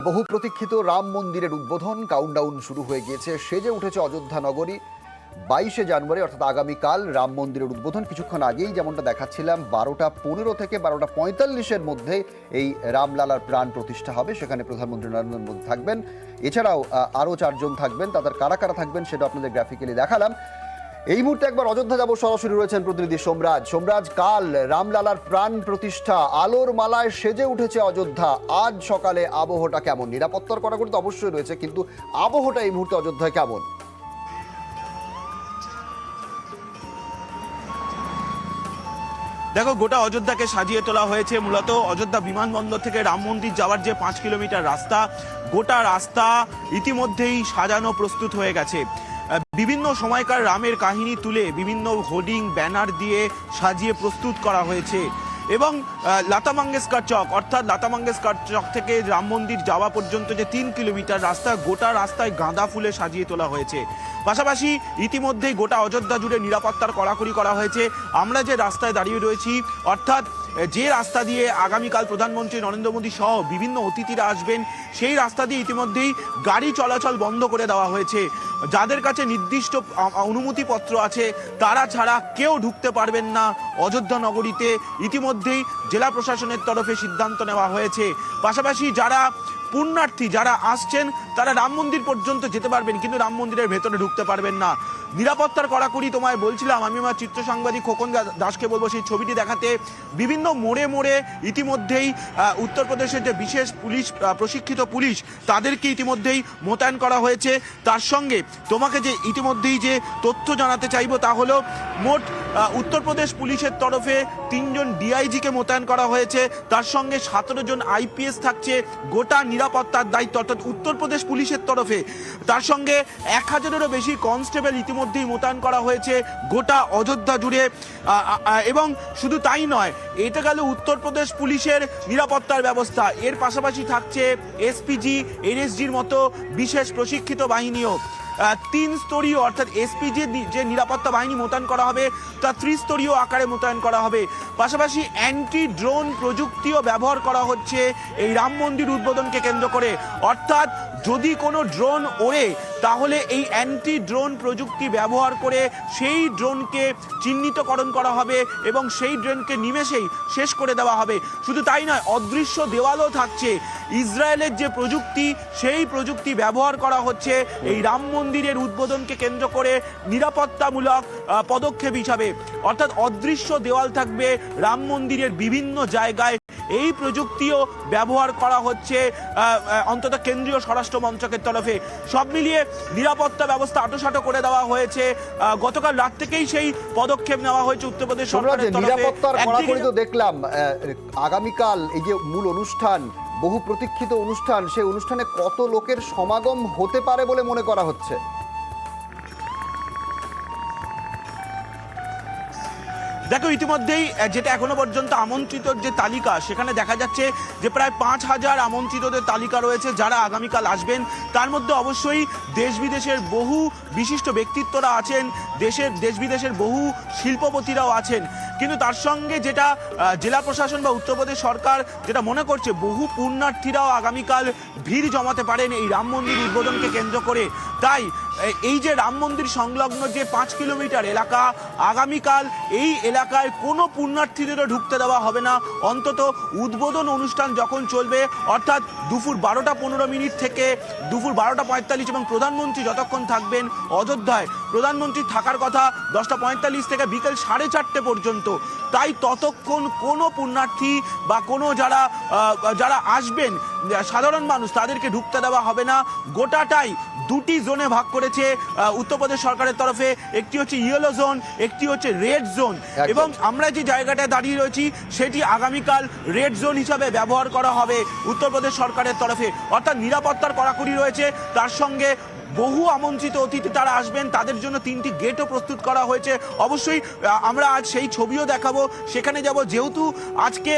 বহু প্রতীক্ষিত রাম মন্দিরের উদ্বোধন কাউন্টডাউন শুরু হয়ে গিয়েছে। সেজে উঠেছে অযোধ্যা নগরী। 22শে জানুয়ারি অর্থাৎ আগামীকাল রাম মন্দিরের উদ্বোধন। কিছুক্ষণ আগেই যেমনটা দেখাচ্ছিলাম 12টা 15 থেকে 12টা 45-এর মধ্যে এই রামলালার প্রাণ প্রতিষ্ঠা হবে। সেখানে প্রধানমন্ত্রী নরেন্দ্র মোদী থাকবেন, এছাড়াও আরও 4 জন থাকবেন। তাদের কারা কারা থাকবেন সেটা আপনাদের গ্রাফিক্যালি দেখালাম। এই মুহূর্তে একবার অযোধ্যা যাব, সরাসরি রয়েছেন প্রতিনিধি সোমরাজ। সোমরাজ, কাল রামলালার প্রাণ প্রতিষ্ঠা, আলোর মালায় সেজে উঠেছে অযোধ্যা। আজ সকালে আবহটা কেমন? নিরাপত্তার কড়াকড়ি তো অবশ্যই রয়েছে, কিন্তু আবহটা এই মুহূর্তে অযোধ্যায় কেমন? দেখো, গোটা অযোধ্যাকে সাজিয়ে তোলা হয়েছে। মূলত অযোধ্যা বিমানবন্দর থেকে রাম মন্দির যাওয়ার যে 5 কিলোমিটার রাস্তা, গোটা রাস্তা ইতিমধ্যেই সাজানো প্রস্তুত হয়ে গেছে। বিভিন্ন সময়কার রামের কাহিনী তুলে বিভিন্ন হোর্ডিং ব্যানার দিয়ে সাজিয়ে প্রস্তুত করা হয়েছে। এবং লতা মঙ্গেশকর চক অর্থাৎ লতা মঙ্গেশকর চক থেকে রাম মন্দির যাওয়া পর্যন্ত যে 3 কিলোমিটার রাস্তা, গোটা রাস্তায় গাঁদা ফুলে সাজিয়ে তোলা হয়েছে। পাশাপাশি ইতিমধ্যেই গোটা অযোধ্যা জুড়ে নিরাপত্তার কড়াকড়ি করা হয়েছে। আমরা যে রাস্তায় দাঁড়িয়ে রয়েছি, অর্থাৎ যে রাস্তা দিয়ে আগামীকাল প্রধানমন্ত্রী নরেন্দ্র মোদী সহ বিভিন্ন অতিথিরা আসবেন, সেই রাস্তা দিয়ে ইতিমধ্যেই গাড়ি চলাচল বন্ধ করে দেওয়া হয়েছে। যাদের কাছে নির্দিষ্ট অনুমতিপত্র আছে তারা ছাড়া কেউ ঢুকতে পারবেন না অযোধ্যা নগরীতে। ইতিমধ্যেই জেলা প্রশাসনের তরফে সিদ্ধান্ত নেওয়া হয়েছে। পাশাপাশি যারা পুণ্যার্থী যারা আসছেন তারা রাম মন্দির পর্যন্ত যেতে পারবেন, কিন্তু রাম মন্দিরের ভেতরে ঢুকতে পারবেন না। নিরাপত্তার কড়াকড়ি তোমায় বলছিলাম, আমি আমার চিত্র সাংবাদিক খোকন দাসকে বলবো সেই ছবিটি দেখাতে। বিভিন্ন মোড়ে মোড়ে ইতিমধ্যেই উত্তরপ্রদেশের যে বিশেষ পুলিশ প্রশিক্ষিত পুলিশ তাদেরকে ইতিমধ্যেই মোতায়েন করা হয়েছে। তার সঙ্গে তোমাকে যে ইতিমধ্যেই যে তথ্য জানাতে চাইবো তা হলো, মোট উত্তরপ্রদেশ পুলিশের তরফে 3 জন ডিআইজিকে মোতায়েন করা হয়েছে। তার সঙ্গে 17 জন আইপিএস থাকছে গোটা নিরাপত্তার দায়িত্ব অর্থাৎ উত্তরপ্রদেশ পুলিশের তরফে। তার সঙ্গে 1000-এরও বেশি কনস্টেবল ইতিমধ্যেই মোতায়েন করা হয়েছে গোটা অযোধ্যা জুড়ে। এবং শুধু তাই নয়, এটা গেল উত্তরপ্রদেশ পুলিশের নিরাপত্তার ব্যবস্থা। এর পাশাপাশি থাকছে এসপিজি, এনএসজির মতো বিশেষ প্রশিক্ষিত বাহিনীও। 3 স্তরীয় অর্থাৎ এসপিজি যে নিরাপত্তা বাহিনী মোতায়েন করা হবে তা 3 স্তরীয় আকারে মোতায়েন করা হবে। পাশাপাশি অ্যান্টি ড্রোন প্রযুক্তিও ব্যবহার করা হচ্ছে এই রাম মন্দির উদ্বোধনকে কেন্দ্র করে। অর্থাৎ যদি কোনো ড্রোন ওড়ে তাহলে এই অ্যান্টি ড্রোন প্রযুক্তি ব্যবহার করে সেই ড্রোনকে চিহ্নিতকরণ করা হবে এবং সেই ড্রোনকে নিমেষেই শেষ করে দেওয়া হবে। শুধু তাই নয়, অদৃশ্য দেওয়ালও থাকছে। ইসরায়েলের যে প্রযুক্তি, সেই প্রযুক্তি ব্যবহার করা হচ্ছে এই রাম মন্দিরের উদ্বোধনকে কেন্দ্র করে নিরাপত্তামূলক পদক্ষেপ হিসাবে। অর্থাৎ অদৃশ্য দেওয়াল থাকবে রাম মন্দিরের বিভিন্ন জায়গায়। এই প্রযুক্তিও ব্যবহার করা হচ্ছে অন্তত কেন্দ্রীয় স্বরাষ্ট্র মন্ত্রকের তরফে। সব মিলিয়ে নিরাপত্তা ব্যবস্থা আঁটোসাঁটো করে দেওয়া হয়েছে। গতকাল রাত থেকেই সেই পদক্ষেপ নেওয়া হয়েছে উত্তরপ্রদেশ সরকারের তরফে। নিরাপত্তার কড়াকড়ি তো দেখলাম। আগামীকাল এই যে মূল অনুষ্ঠান, বহু প্রতীক্ষিত অনুষ্ঠান, সেই অনুষ্ঠানে কত লোকের সমাগম হতে পারে বলে মনে করা হচ্ছে? দেখো, ইতিমধ্যেই যেটা এখনো পর্যন্ত আমন্ত্রিত যে তালিকা, সেখানে দেখা যাচ্ছে যে প্রায় 5000 আমন্ত্রিতদের তালিকা রয়েছে যারা আগামীকাল আসবেন। তার মধ্যে অবশ্যই দেশ বিদেশের বহু বিশিষ্ট ব্যক্তিত্বরা আছেন, দেশ বিদেশের বহু শিল্পপতিরাও আছেন। কিন্তু তার সঙ্গে যেটা জেলা প্রশাসন বা উত্তরপ্রদেশ সরকার যেটা মনে করছে, বহু পুণ্যার্থীরাও আগামীকাল ভিড় জমাতে পারেন এই রাম মন্দির উদ্বোধনকে কেন্দ্র করে। তাই এই যে রাম মন্দির সংলগ্ন যে 5 কিলোমিটার এলাকা, আগামীকাল এই এলাকায় কোনো পুণ্যার্থীদেরও ঢুকতে দেওয়া হবে না। অন্তত উদ্বোধন অনুষ্ঠান যখন চলবে, অর্থাৎ দুপুর 12টা 15 থেকে দুপুর 12টা 45 এবং প্রধানমন্ত্রী যতক্ষণ থাকবেন অযোধ্যায়, প্রধানমন্ত্রী থাকার কথা 10টা 45 থেকে বিকেল 4:30 পর্যন্ত। তাই ততক্ষণ কোনো পুণ্যার্থী বা কোনো যারা আসবেন সাধারণ মানুষ তাদেরকে ঢুকতে দেওয়া হবে না। গোটাটাই 2টি জোনে ভাগ করেছে উত্তরপ্রদেশ সরকারের তরফে। একটি হচ্ছে ইয়েলো জোন, একটি হচ্ছে রেড জোন। এবং আমরা যে জায়গাটায় দাঁড়িয়ে রয়েছি সেটি আগামীকাল রেড জোন হিসাবে ব্যবহার করা হবে উত্তরপ্রদেশ সরকারের তরফে। অর্থাৎ নিরাপত্তার কড়াকড়ি রয়েছে, তার সঙ্গে বহু আমন্ত্রিত অতিথি তারা আসবেন, তাদের জন্য 3টি গেটও প্রস্তুত করা হয়েছে। অবশ্যই আমরা আজ সেই ছবিও দেখাবো, সেখানে যাব। যেহেতু আজকে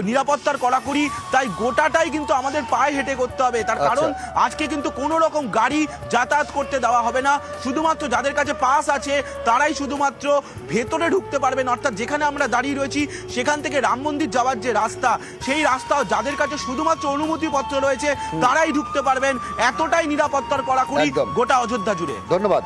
নিরাপত্তার কড়াকড়ি, তাই গোটাটাই কিন্তু আমাদের পায়ে হেঁটে করতে হবে। তার কারণ আজকে কিন্তু কোনো রকম গাড়ি যাতায়াত করতে দেওয়া হবে না। শুধুমাত্র যাদের কাছে পাস আছে তারাই শুধুমাত্র ভেতরে ঢুকতে পারবেন। অর্থাৎ যেখানে আমরা দাঁড়িয়ে রয়েছি সেখান থেকে রাম মন্দির যাওয়ার যে রাস্তা, সেই রাস্তা যাদের কাছে শুধুমাত্র অনুমতিপত্র রয়েছে তারাই ঢুকতে পারবেন। এতটাই নিরাপত্তার কড়াকড়ি একদম। গোটা অযোধ্যা জুড়ে। ধন্যবাদ।